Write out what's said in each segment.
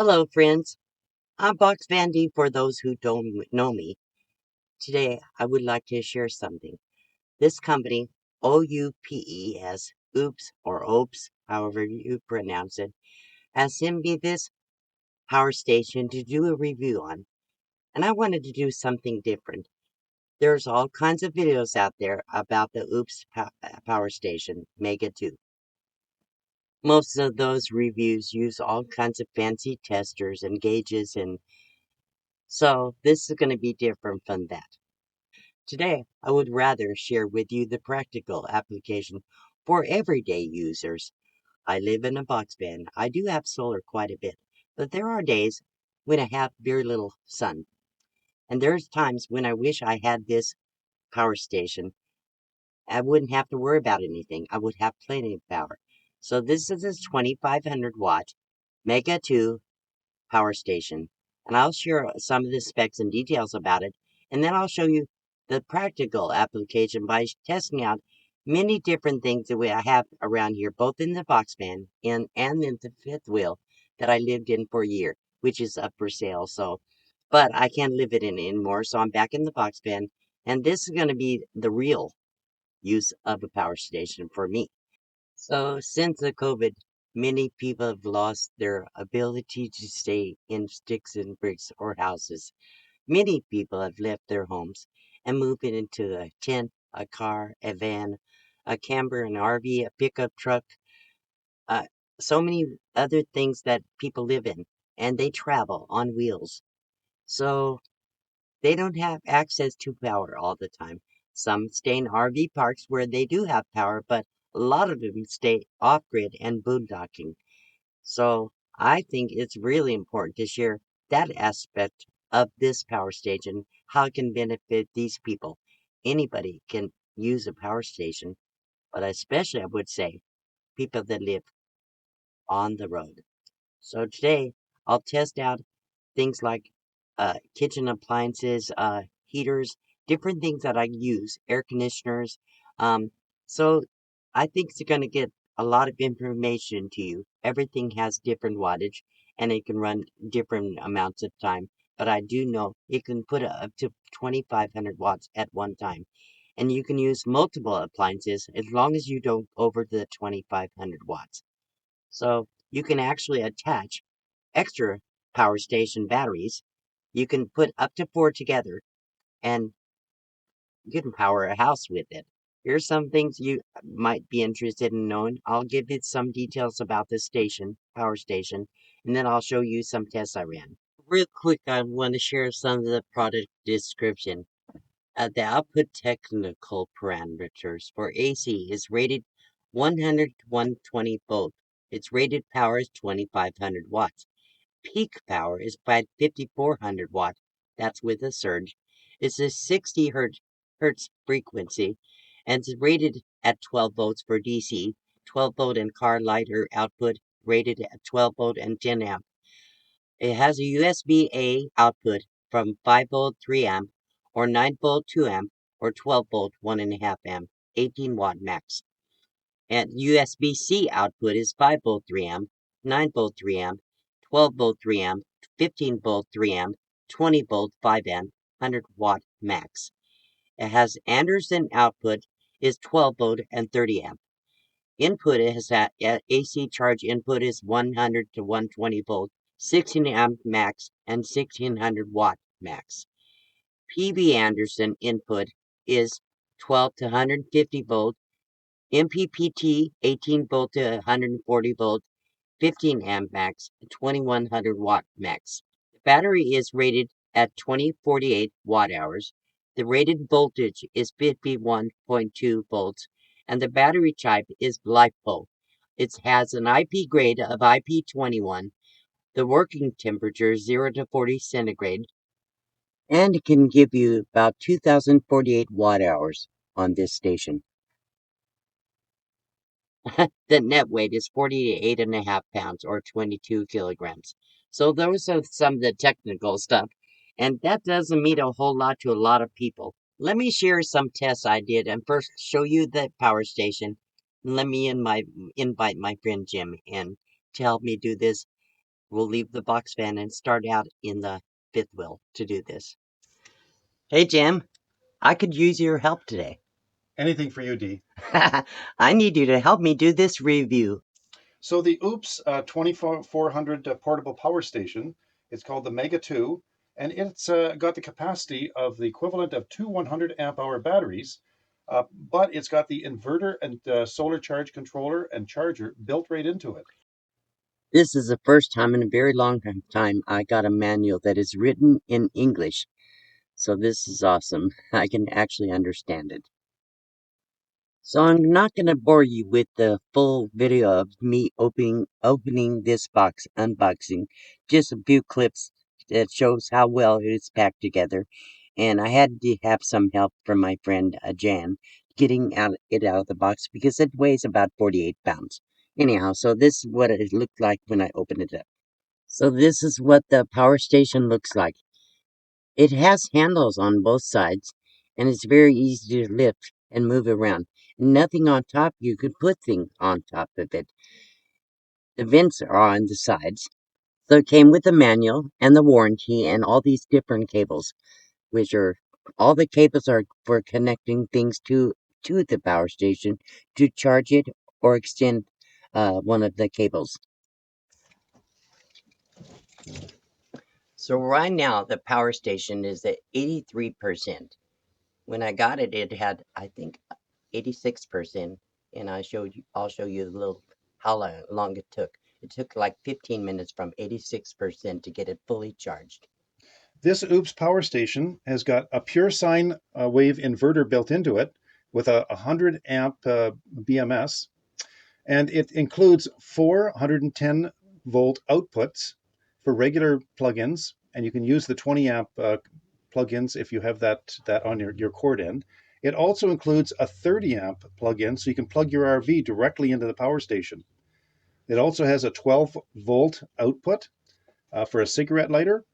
Hello, friends. I'm Box Vandy for those who don't know me. Today, I would like to share something. This company, OUPES, OOPS or OPES, however you pronounce it, has sent me this power station to do a review on, and I wanted to do something different. There's all kinds of videos out there about the power station, Mega 2. Most of those reviews use all kinds of fancy testers and gauges, and so this is going to be different from that. Today, I would rather share with you the practical application for everyday users. I live in a box van. I do have solar quite a bit, but there are days when I have very little sun. And there's times when I wish I had this power station. I wouldn't have to worry about anything. I would have plenty of power. So this is a 2500 watt Mega 2 power station. And I'll share some of the specs and details about it. And then I'll show you the practical application by testing out many different things that I have around here, both in the box van and in the fifth wheel that I lived in for a year, which is up for sale. So, but I can't live it in anymore. So I'm back in the box van. And this is going to be the real use of a power station for me. So, since the COVID, many people have lost their ability to stay in sticks and bricks or houses. Many people have left their homes and moved into a tent, a car, a van, a camper, an RV, a pickup truck, uh, so many other things that people live in, and they travel on wheels. So, they don't have access to power all the time. Some stay in RV parks where they do have power, but a lot of them stay off grid and boondocking. So I think it's really important to share that aspect of this power station, how it can benefit these people. Anybody can use a power station, but especially I would say people that live on the road. So today I'll test out things like kitchen appliances, heaters, different things that I use, air conditioners. Um, so I think it's going to get a lot of information to you. Everything has different wattage and it can run different amounts of time. But I do know it can put up to 2500 watts at one time. And you can use multiple appliances as long as you don't over the 2500 watts. So you can actually attach extra power station batteries. You can put up to four together and you can power a house with it. Here's some things you might be interested in knowing. I'll give you some details about this power station, and then I'll show you some tests I ran. Real quick, I want to share some of the product description. The output technical parameters for AC is rated 100 to 120 volt. Its rated power is 2500 watts. Peak power is 5400 watt. That's with a surge. It's a 60 hertz frequency and it's rated at 12 volts for DC, 12 volt and car lighter output rated at 12 volt and 10 amp. It has a USB-A output from 5 volt 3 amp or 9 volt 2 amp or 12 volt 1.5 amp, 18 watt max. And USB-C output is 5 volt 3 amp, 9 volt 3 amp, 12 volt 3 amp, 15 volt 3 amp, 20 volt 5 amp, 100 watt max. It has Anderson output is 12 volt and 30 amp. Input is that AC charge input is 100 to 120 volt, 16 amp max, and 1600 watt max. PV Anderson input is 12 to 150 volt, MPPT 18 volt to 140 volt, 15 amp max, 2100 watt max. The battery is rated at 2048 watt hours. The rated voltage is 51.2 volts, and the battery type is LiFePO. It has an IP grade of IP21. The working temperature is 0 to 40 centigrade, and it can give you about 2048 watt hours on this station. The net weight is 48.5 pounds or 22 kilograms. So those are some of the technical stuff. And that doesn't mean a whole lot to a lot of people. Let me share some tests I did and first show you the power station. Let me invite my friend Jim in to help me do this. we'll leave the box fan and start out in the fifth wheel to do this. Hey, Jim, I could use your help today. Anything for you, D. I need you to help me do this review. So the OUPES 2400 portable power station, it's called the Mega 2, and it's got the capacity of the equivalent of two 100 amp hour batteries, but it's got the inverter and solar charge controller and charger built right into it. This is the first time in a very long time I got a manual that is written in English. So this is awesome. I can actually understand it. So I'm not going to bore you with the full video of me opening this box, unboxing. Just a few clips that shows how well it is packed together. And I had to have some help from my friend Jan getting it out of the box because it weighs about 48 pounds. Anyhow, so this is what it looked like when I opened it up. So this is what the power station looks like. It has handles on both sides, and it's very easy to lift and move around. Nothing on top, you could put things on top of it. The vents are on the sides. So it came with the manual and the warranty and all these different cables, which are all the cables are for connecting things to the power station to charge it or extend one of the cables. So right now the power station is at 83%. When I got it, it had, I think, 86%, and I'll show you the little how long it took. It took like 15 minutes from 86% to get it fully charged. This OUPES power station has got a pure sine wave inverter built into it with a 100 amp BMS, and it includes four 110 volt outputs for regular plugins, and you can use the 20 amp plugins if you have that on your cord end. It also includes a 30 amp plug-in, so you can plug your RV directly into the power station. It also has a 12 volt output for a cigarette lighter,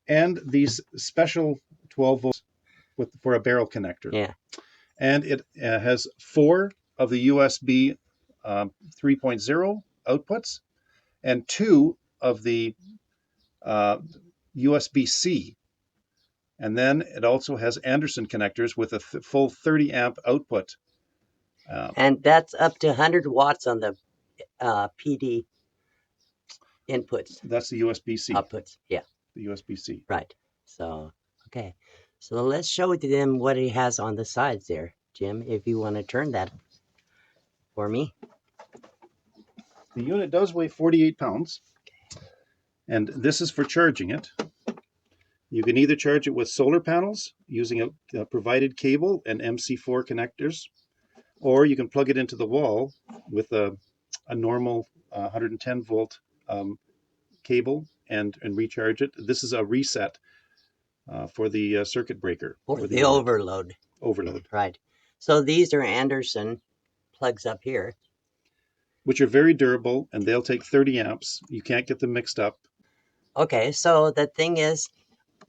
and these special 12 volts for a barrel connector. Yeah. And it has four of the USB 3.0 outputs and two of the USB-C. And then it also has Anderson connectors with a full 30 amp output. And that's up to 100 watts on the PD inputs. That's the USB-C. Outputs, yeah. The USB-C. Right. So, okay. So let's show them what it has on the sides there, Jim, if you want to turn that for me. The unit does weigh 48 pounds, and this is for charging it. You can either charge it with solar panels using a provided cable and MC4 connectors, or you can plug it into the wall with a normal 110 volt cable and recharge it. This is a reset for the circuit breaker. For the overload. Overload. Right. So these are Anderson plugs up here, which are very durable, and they'll take 30 amps. You can't get them mixed up. Okay, so the thing is,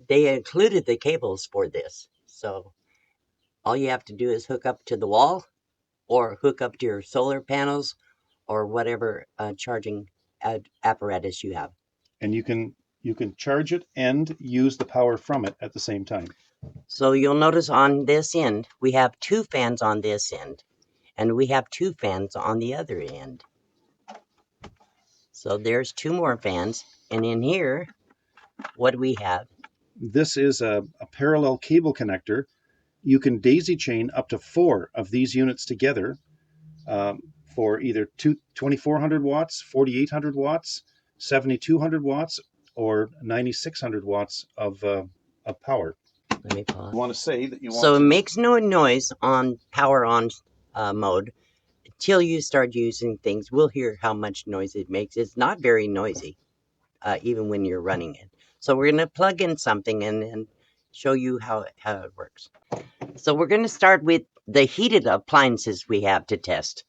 they included the cables for this. So all you have to do is hook up to the wall or hook up to your solar panels or whatever charging apparatus you have. And you can charge it and use the power from it at the same time. So you'll notice on this end, we have two fans on this end, and we have two fans on the other end. So there's two more fans, and in here, what do we have? This is a parallel cable connector. You can daisy chain up to four of these units together for either 2400 watts, 4800 watts, 7200 watts, or 9600 watts of power. Let me pause. You want to say that you want So it to... makes no noise on power on mode until you start using things. We'll hear how much noise it makes. It's not very noisy, even when you're running it. So we're going to plug in something and show you how it works. So we're going to start with the heated appliances we have to test.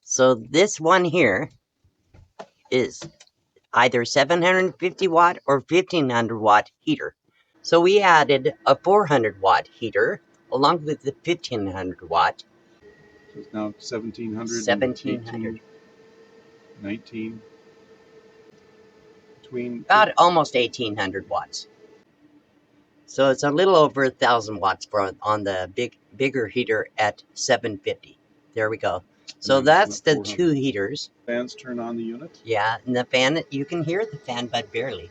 So this one here is either 750 watt or 1500 watt heater. So we added a 400 watt heater along with the 1500 watt. So it's now 1700, 1700. 19, between about almost 1800 watts. So it's a little over 1,000 watts on the bigger heater at 750. There we go. So that's the 2 heaters. Fans turn on the unit. Yeah, and the fan, you can hear the fan, but barely.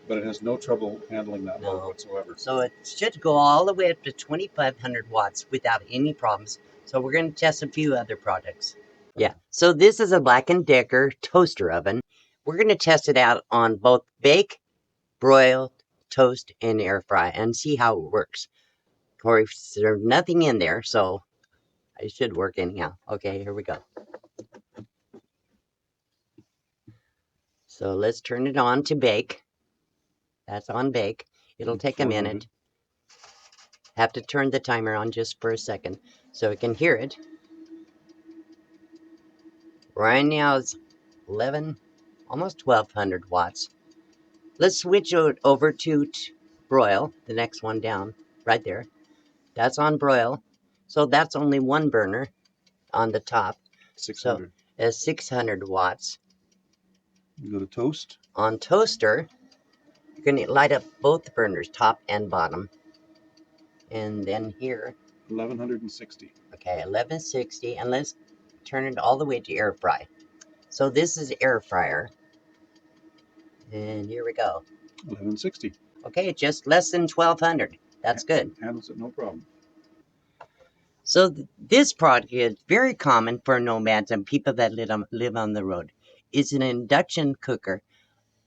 But it has no trouble handling that load whatsoever. So it should go all the way up to 2,500 watts without any problems. So we're going to test a few other products. Yeah, so this is a Black & Decker toaster oven. We're going to test it out on both bake, broil, toast, and air fry and see how it works. Of course, there's nothing in there, so it should work anyhow. Okay, here we go. So let's turn it on to bake. That's on bake. It'll take a minute. Have to turn the timer on just for a second so we can hear it. Right now it's 11, almost 1,200 watts. Let's switch it over to broil, the next one down, right there. That's on broil. So that's only one burner on the top. 600. So 600 watts. You go to toast. On toaster, you're going to light up both burners, top and bottom. And then here. 1160. Okay, 1160. And let's turn it all the way to air fry. So this is air fryer. And here we go. 1160. Okay, just less than 1,200. That's good. Handles it no problem. So this product is very common for nomads and people that live on the road. It's an induction cooker.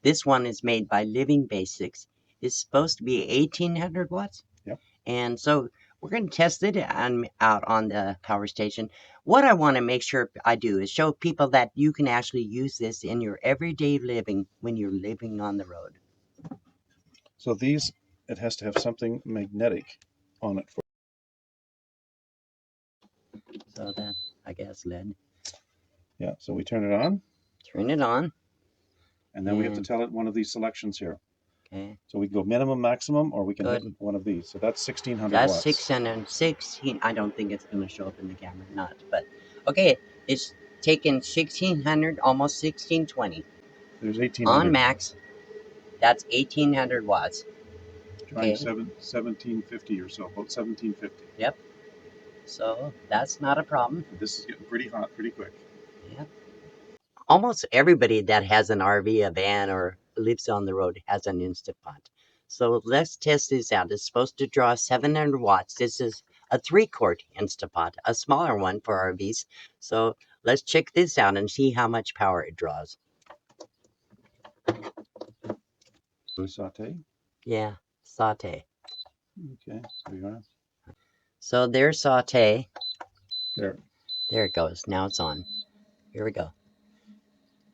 This one is made by Living Basics. It's supposed to be 1,800 watts. Yep. And so we're going to test it out on the power station. What I want to make sure I do is show people that you can actually use this in your everyday living when you're living on the road. So these, it has to have something magnetic on it. So that, I guess, lead. Yeah, so we turn it on. Turn it on. And then we have to tell it one of these selections here. Okay. So we can go minimum, maximum, or we can hit one of these. So that's 1,600 watts. That's 616. I don't think it's going to show up in the camera, not. But, okay, it's taken 1,600, almost 1,620. There's 1,800. On max, that's 1,800 watts. Trying 1750 or so, about 1750. Yep. So that's not a problem. This is getting pretty hot pretty quick. Yep. Almost everybody that has an RV, a van, or lives on the road has an Instant Pot. So let's test this out. It's supposed to draw 700 watts. This is a 3-quart Instant Pot, a smaller one for RVs. So let's check this out and see how much power it draws. Saute? Yeah, saute. Okay, there you are. So there's saute. There it goes. Now it's on. Here we go.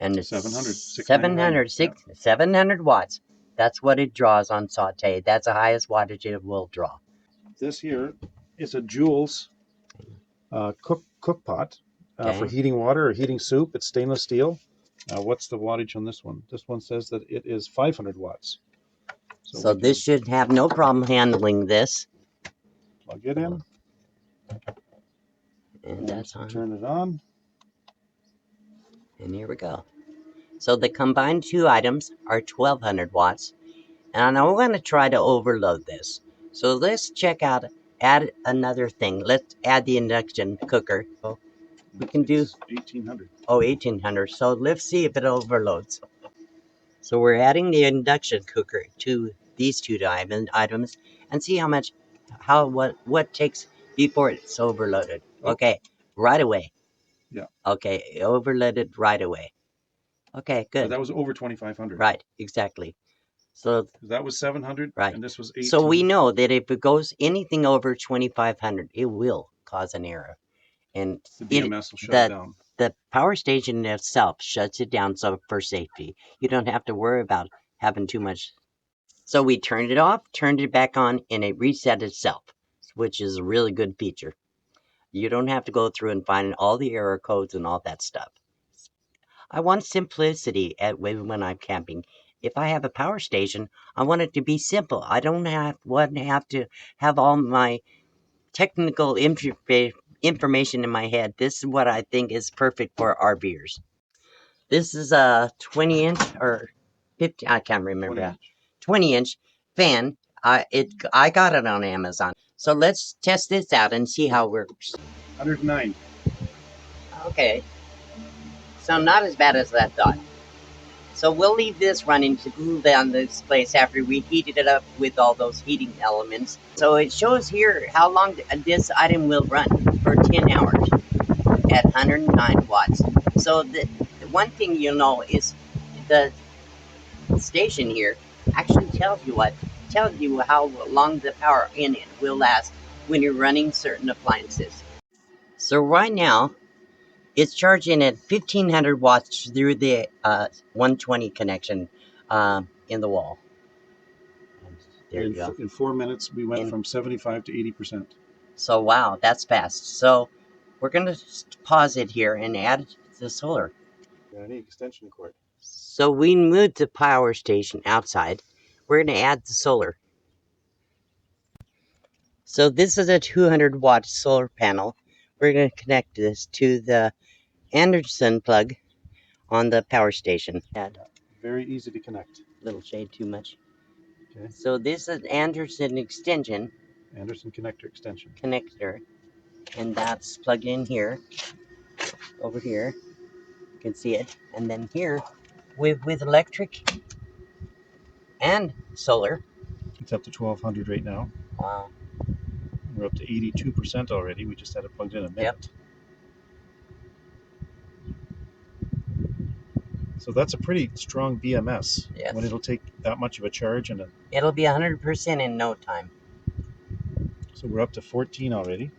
And it's 700 watts. That's what it draws on saute. That's the highest wattage it will draw. This here is a Joules cook pot for heating water or heating soup. It's stainless steel. What's the wattage on this one? This one says that it is 500 watts. So this should have no problem handling this. Plug it in. And that's on. Turn it on. And here we go. So the combined two items are 1,200 watts. And I want to try to overload this. So let's check out, add another thing. Let's add the induction cooker. So we can do 1,800. Oh, 1,800. So let's see if it overloads. So we're adding the induction cooker to these two items and see what takes before it's overloaded. Okay, right away. Yeah. Okay, it overloaded right away. Okay, good. So that was over 2,500. Right, exactly. So that was 700, right. And this was 18. So we know that if it goes anything over 2,500, it will cause an error. And the BMS will shut it down. The power station itself shuts it down for safety. You don't have to worry about having too much. So we turned it off, turned it back on, and it reset itself, which is a really good feature. You don't have to go through and find all the error codes and all that stuff. I want simplicity when I'm camping. If I have a power station, I want it to be simple. I don't have to have all my technical information in my head. This is what I think is perfect for RVers. This is a 20-inch or 50, I can't remember. 20-inch fan. I got it on Amazon. So let's test this out and see how it works. 109. Okay. So not as bad as I thought. So we'll leave this running to cool down this place after we heated it up with all those heating elements. So it shows here how long this item will run for 10 hours at 109 watts. So the one thing you'll know is the station here actually tells you how long the power in it will last when you're running certain appliances. So right now it's charging at 1500 watts through the 120 connection in the wall. There you go. In 4 minutes, we went from 75 to 80%. So wow, that's fast. So we're gonna pause it here and add the solar. Yeah, I need extension cord. So we moved the power station outside. We're gonna add the solar. So this is a 200-watt solar panel. We're gonna connect this to the Anderson plug on the power station. Very easy to connect. Little shade too much. Okay. So this is Anderson extension. Anderson connector extension. Connector. And that's plugged in here. Over here. You can see it. And then here with electric and solar. It's up to 1200 right now. Wow. We're up to 82% already. We just had it plugged in a minute. Yep. So that's a pretty strong BMS. Yes. When it'll take that much of a charge and it'll be 100% in no time. So we're up to 14 already.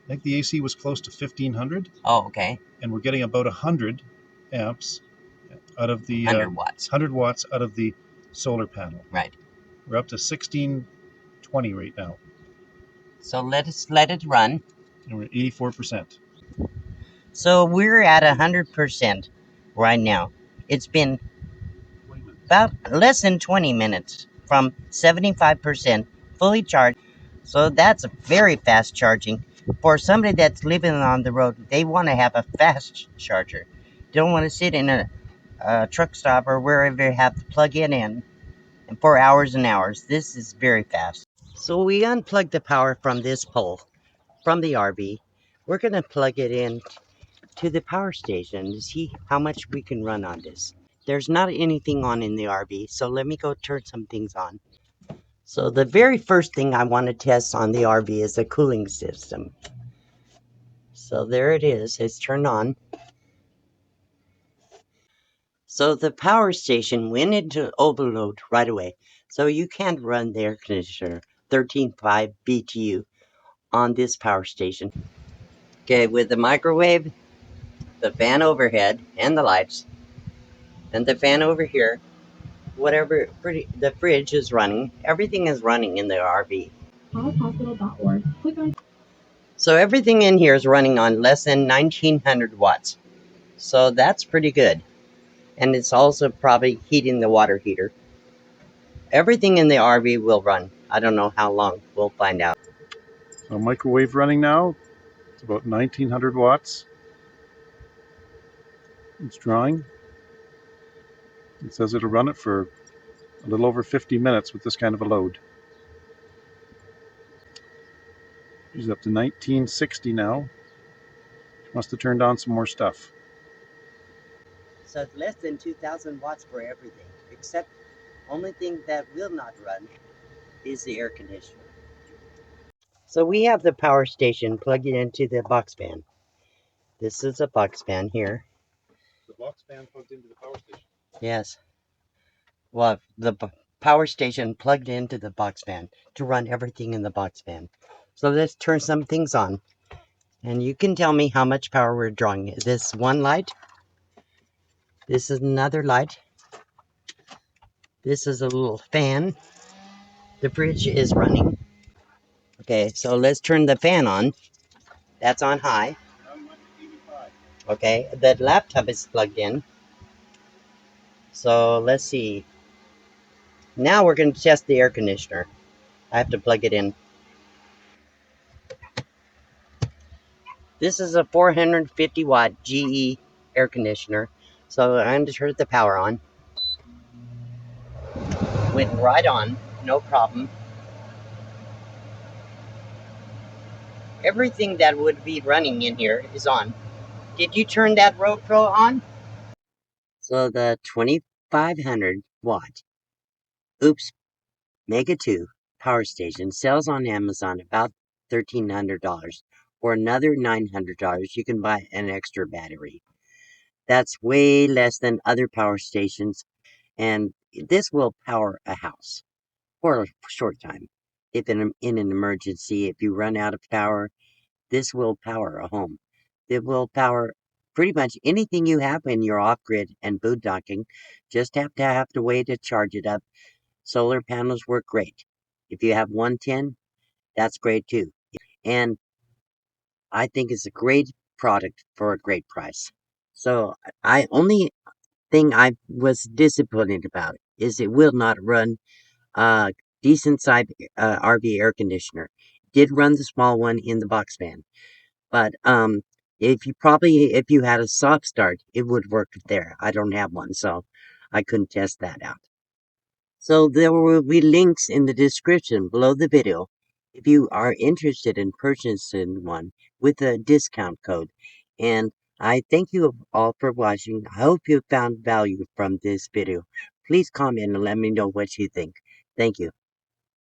I think the AC was close to 1500. Oh, okay. And we're getting about 100 amps out of the 100 watts. 100 watts out of the solar panel. Right. We're up to 1620 right now. So let it run. And we're at 84%. So we're at 100% right now. It's been about less than 20 minutes from 75% fully charged. So that's a very fast charging. For somebody that's living on the road, they want to have a fast charger. They don't want to sit in a truck stop or wherever they have to plug it in and for hours and hours. This is very fast. So we unplugged the power from this pole, from the RV. We're going to plug it in to the power station to see how much we can run on this. There's not anything on in the RV, so let me go turn some things on. So the very first thing I want to test on the RV is the cooling system. So there it is, it's turned on. So the power station went into overload right away. So you can't run the air conditioner 13.5 BTU on this power station. Okay, with the microwave, the fan overhead, and the lights, and the fan over here, the fridge is running. Everything is running in the RV. Hospital.org. Click on. So everything in here is running on less than 1900 watts. So that's pretty good. And it's also probably heating the water heater. Everything in the RV will run. I don't know how long. We'll find out. So microwave running now. It's about 1900 watts. It's drawing. It says it'll run it for a little over 50 minutes with this kind of a load. She's up to 1960 now. Must have turned on some more stuff. So it's less than 2000 watts for everything, except only thing that will not run is the air conditioner. So we have the power station plugged into the box fan. This is a box fan here. The box fan plugged into the power station. Yes. Well, the power station plugged into the box fan to run everything in the box fan. So let's turn some things on. And you can tell me how much power we're drawing. This one light. This is another light. This is a little fan. The fridge is running. Okay, so let's turn the fan on. That's on high. Okay, the laptop is plugged in. So let's see. Now we're going to test the air conditioner. I have to plug it in. This is a 450 watt GE air conditioner. So I turned the power on. Went right on, no problem. Everything that would be running in here is on. Did you turn that Road Pro on? So the 2500 watt OUPES Mega 2 power station sells on Amazon about $1,300. For another $900, you can buy an extra battery. That's way less than other power stations, and this will power a house for a short time. If in an emergency, if you run out of power, this will power a home. It will power pretty much anything you have when you're off grid and boondocking. Just have to wait to charge it up. Solar panels work great. If you have 110, that's great too. And I think it's a great product for a great price. So I only thing I was disappointed about is it will not run a decent size RV air conditioner. Did run the small one in the box van, but if you had a soft start, it would work there. I don't have one, so I couldn't test that out. So there will be links in the description below the video if you are interested in purchasing one with a discount code. And I thank you all for watching. I hope you found value from this video. Please comment and let me know what you think. Thank you.